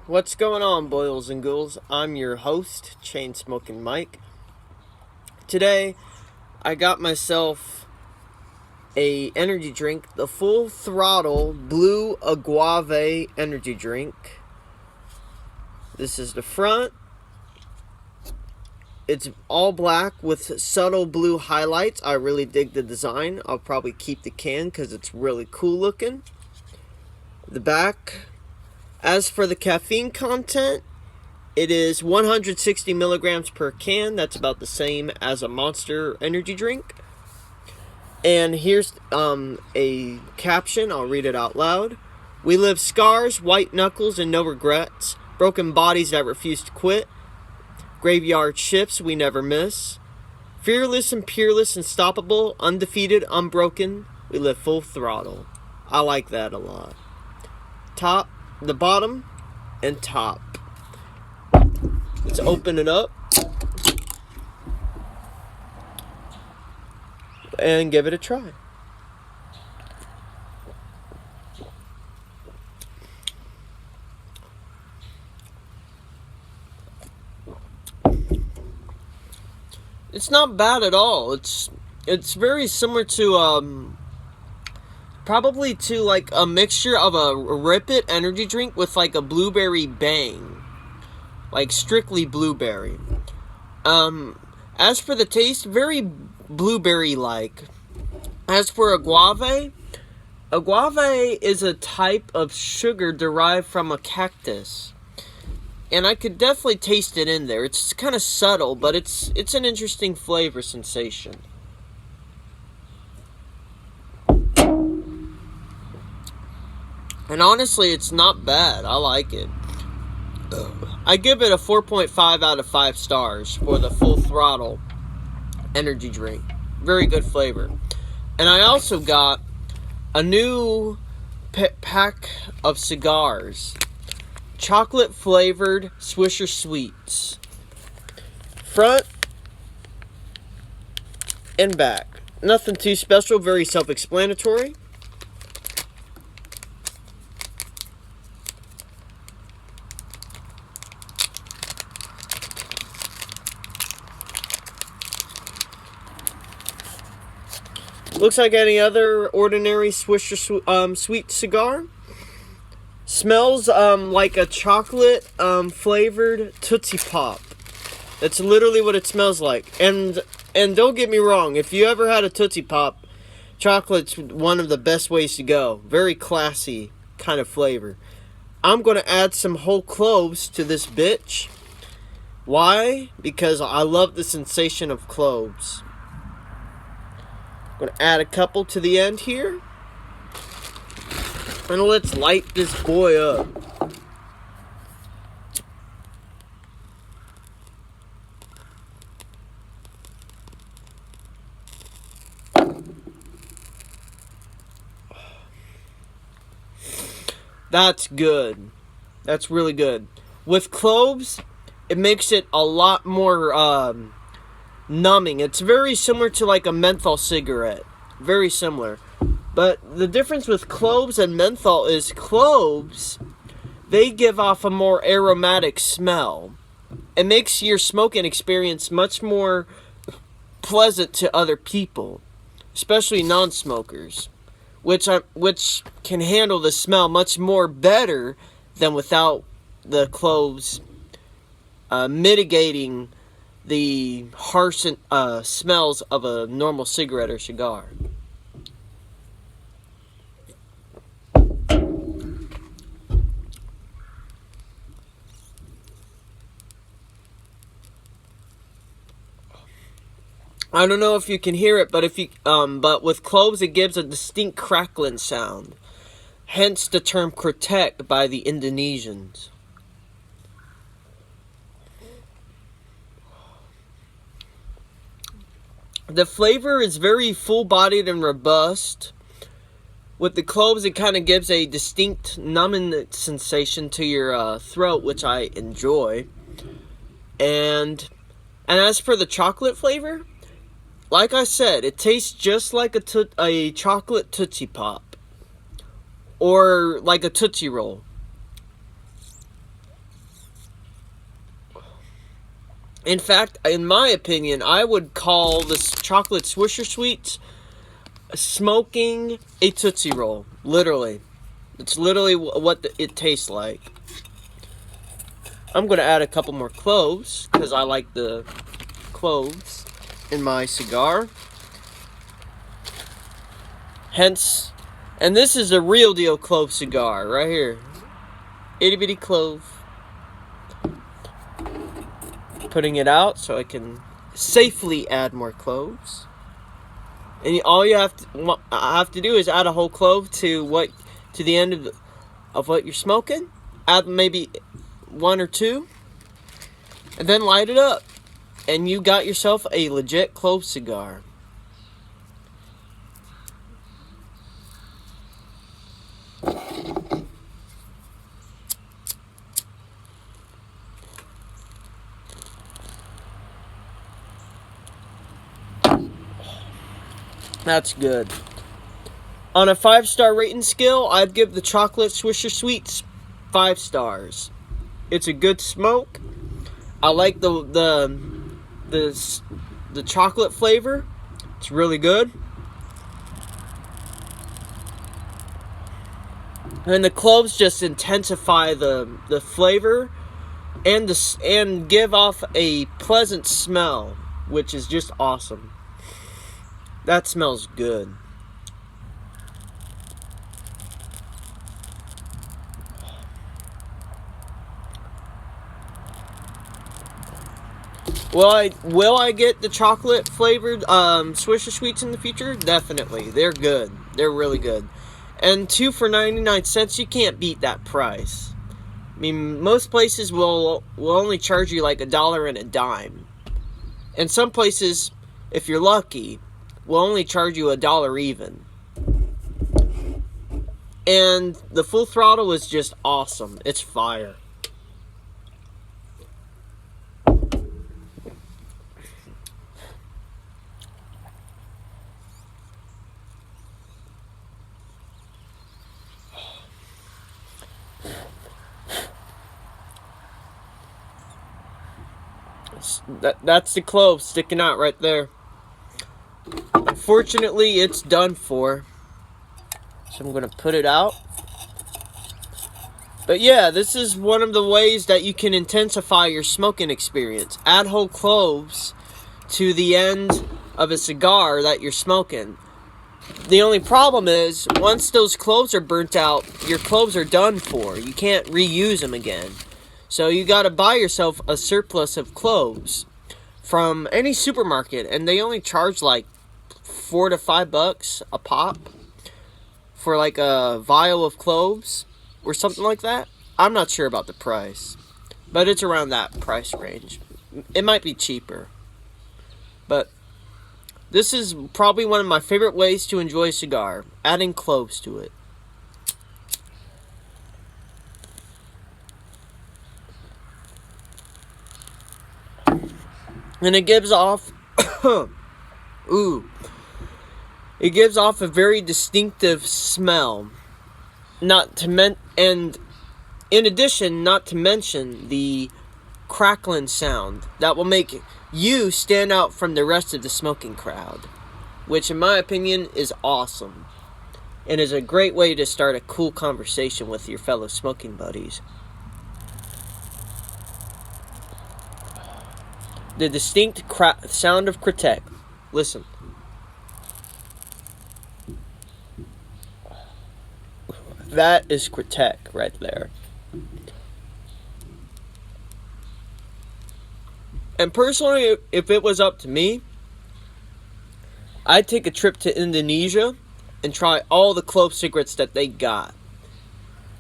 What's going on, boils and ghouls? I'm your host, Chain Smoking Mike. Today, I got myself a energy drink, the Full Throttle Blue Agave energy drink. This is the front. It's all black with subtle blue highlights. I really dig the design. I'll probably keep the can because it's really cool looking. The back. As for the caffeine content, it is 160 milligrams per can. That's about the same as a Monster energy drink. And here's a caption. I'll read it out loud. We live scars, white knuckles, and no regrets. Broken bodies that refuse to quit. Graveyard shifts we never miss. Fearless and peerless, unstoppable, undefeated, unbroken. We live full throttle. I like that a lot. The bottom and top. Let's open it up and give it a try. It's not bad at all. It's very similar to probably to like a mixture of a Rip It energy drink with like a blueberry bang. Like strictly blueberry. As for the taste, very blueberry-like. As for agave is a type of sugar derived from a cactus. And I could definitely taste it in there. It's kind of subtle, but it's an interesting flavor sensation. And honestly, it's not bad. I like it. I give it a 4.5 out of 5 stars for the Full Throttle energy drink. Very good flavor. And I also got a new pack of cigars. Chocolate flavored Swisher sweets. Front and back. Nothing too special. Very self-explanatory. Looks like any other ordinary Swisher sweet cigar. Smells like a chocolate flavored Tootsie Pop. That's literally what it smells like. And don't get me wrong, if you ever had a Tootsie Pop, chocolate's one of the best ways to go. Very classy kind of flavor. I'm going to add some whole cloves to this bitch. Why? Because I love the sensation of cloves. I'm going to add a couple to the end here. And let's light this boy up. That's good. That's really good. With cloves, it makes it a lot more numbing. It's very similar to like a menthol cigarette. Very similar. But the difference with cloves and menthol is cloves, they give off a more aromatic smell. It makes your smoking experience much more pleasant to other people, especially non-smokers, which can handle the smell much more better than without the cloves mitigating the harsh smells of a normal cigarette or cigar. I don't know if you can hear it, but with cloves it gives a distinct crackling sound. Hence the term kretek by the Indonesians. The flavor is very full-bodied and robust. With the cloves, it kind of gives a distinct numbing sensation to your throat, which I enjoy. And as for the chocolate flavor, like I said, it tastes just like a chocolate Tootsie Pop. Or like a Tootsie Roll. In fact, in my opinion, I would call this Chocolate Swisher Sweets smoking a Tootsie Roll. Literally. It's literally what it tastes like. I'm going to add a couple more cloves, because I like the cloves in my cigar. Hence, and this is a real deal clove cigar, right here. Itty bitty clove. Putting it out so I can safely add more cloves. And all you have to do is add a whole clove to the end of what you're smoking. Add maybe 1 or 2, and then light it up, and you got yourself a legit clove cigar. That's good. On a 5-star rating scale, I'd give the Chocolate Swisher Sweets 5 stars. It's a good smoke. I like the chocolate flavor. It's really good. And the cloves just intensify the flavor and give off a pleasant smell, which is just awesome. That smells good. Will I get the chocolate flavored Swisher Sweets in the future? Definitely. They're good. They're really good. And 2 for 99 cents, you can't beat that price. I mean, most places will only charge you like $1 and a dime. And some places, if you're lucky, will only charge you $1 even. And the Full Throttle is just awesome. It's fire. That's the clove sticking out right there. Unfortunately, it's done for. So I'm going to put it out. But yeah, this is one of the ways that you can intensify your smoking experience. Add whole cloves to the end of a cigar that you're smoking. The only problem is, once those cloves are burnt out, your cloves are done for. You can't reuse them again. So you got to buy yourself a surplus of cloves from any supermarket, and they only charge like $4 to $5 a pop for like a vial of cloves or something like that. I'm not sure about the price, but it's around that price range. It might be cheaper, but this is probably one of my favorite ways to enjoy a cigar, adding cloves to it. And it gives off it gives off a very distinctive smell. And in addition, not to mention the crackling sound that will make you stand out from the rest of the smoking crowd, which in my opinion is awesome and is a great way to start a cool conversation with your fellow smoking buddies. The distinct sound of critique. Listen. That is critique right there. And personally, if it was up to me, I'd take a trip to Indonesia and try all the clove cigarettes that they got.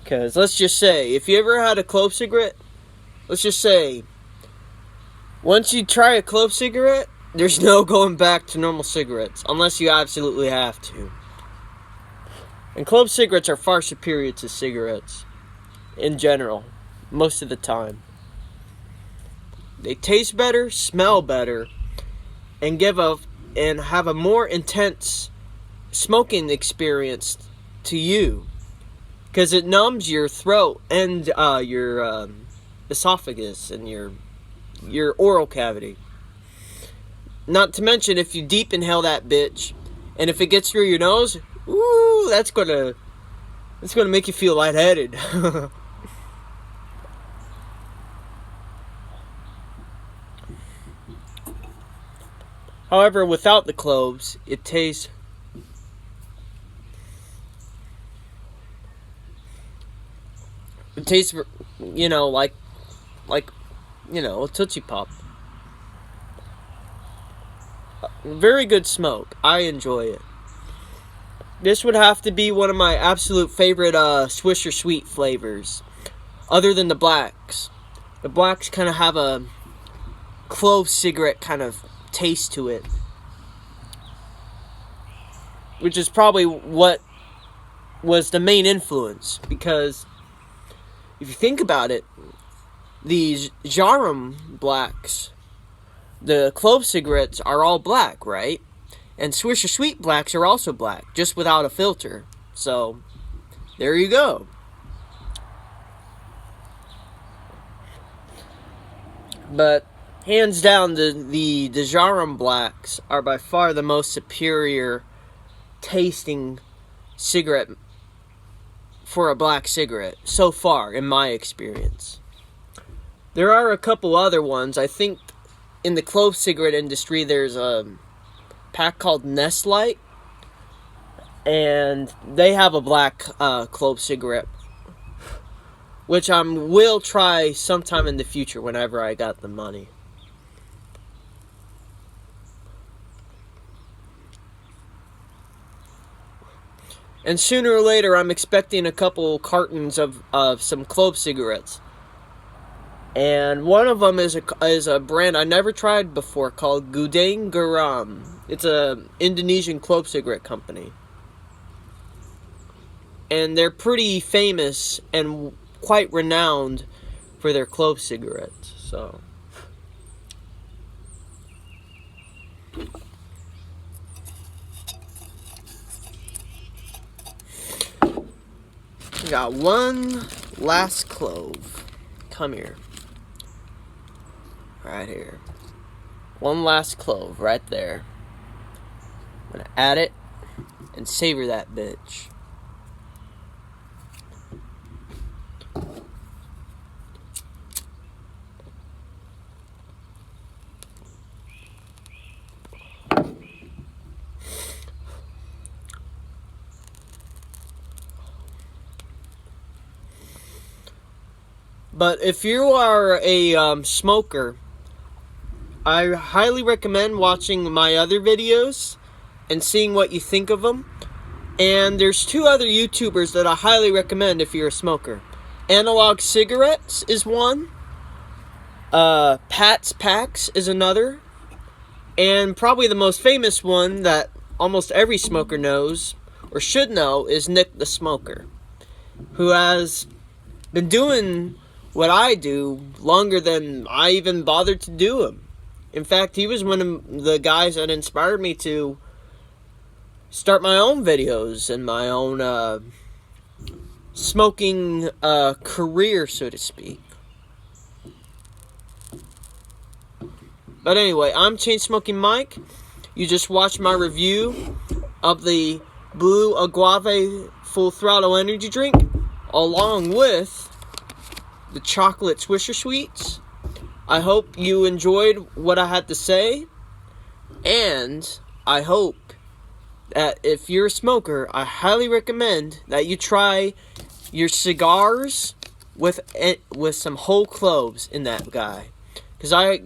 Because let's just say, if you ever had a clove cigarette, let's just say, once you try a clove cigarette, there's no going back to normal cigarettes, unless you absolutely have to. And clove cigarettes are far superior to cigarettes, in general, most of the time. They taste better, smell better, and have a more intense smoking experience to you, because it numbs your throat and your esophagus and your your oral cavity. Not to mention, if you deep inhale that bitch, and if it gets through your nose, ooh, that's gonna make you feel lightheaded. However, without the cloves, it tastes you know, like you know, a Tootsie Pop. Very good smoke. I enjoy it. This would have to be one of my absolute favorite Swisher sweet flavors, other than the blacks. The blacks kind of have a clove cigarette kind of taste to it, which is probably what was the main influence, because if you think about it, these Jarum blacks, the clove cigarettes, are all black, right? And Swisher Sweet blacks are also black, just without a filter. So, there you go. But, hands down, the Jarum blacks are by far the most superior tasting cigarette for a black cigarette, so far, in my experience. There are a couple other ones. I think in the clove cigarette industry, there's a pack called Nest Light, and they have a black clove cigarette, which I will try sometime in the future whenever I got the money. And sooner or later, I'm expecting a couple cartons of some clove cigarettes. And one of them is a brand I never tried before called Gudang Garam. It's a Indonesian clove cigarette company. And they're pretty famous and quite renowned for their clove cigarettes. So, we got one last clove. Come here. Right here. One last clove right there. I'm gonna add it and savor that bitch. But if you are a smoker, I highly recommend watching my other videos and seeing what you think of them. And there's two other YouTubers that I highly recommend if you're a smoker. Analog Cigarettes is one. Pat's Packs is another. And probably the most famous one that almost every smoker knows, or should know, is Nick the Smoker, who has been doing what I do longer than I even bothered to do them. In fact, he was one of the guys that inspired me to start my own videos and my own smoking career, so to speak. But anyway, I'm Chain Smoking Mike. You just watched my review of the Blue Agave Full Throttle Energy Drink, along with the Chocolate Swisher Sweets. I hope you enjoyed what I had to say, and I hope that if you're a smoker, I highly recommend that you try your cigars with some whole cloves in that guy, because I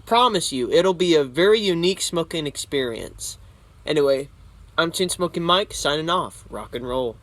promise you, it'll be a very unique smoking experience. Anyway, I'm Chain Smoking Mike, signing off. Rock and roll.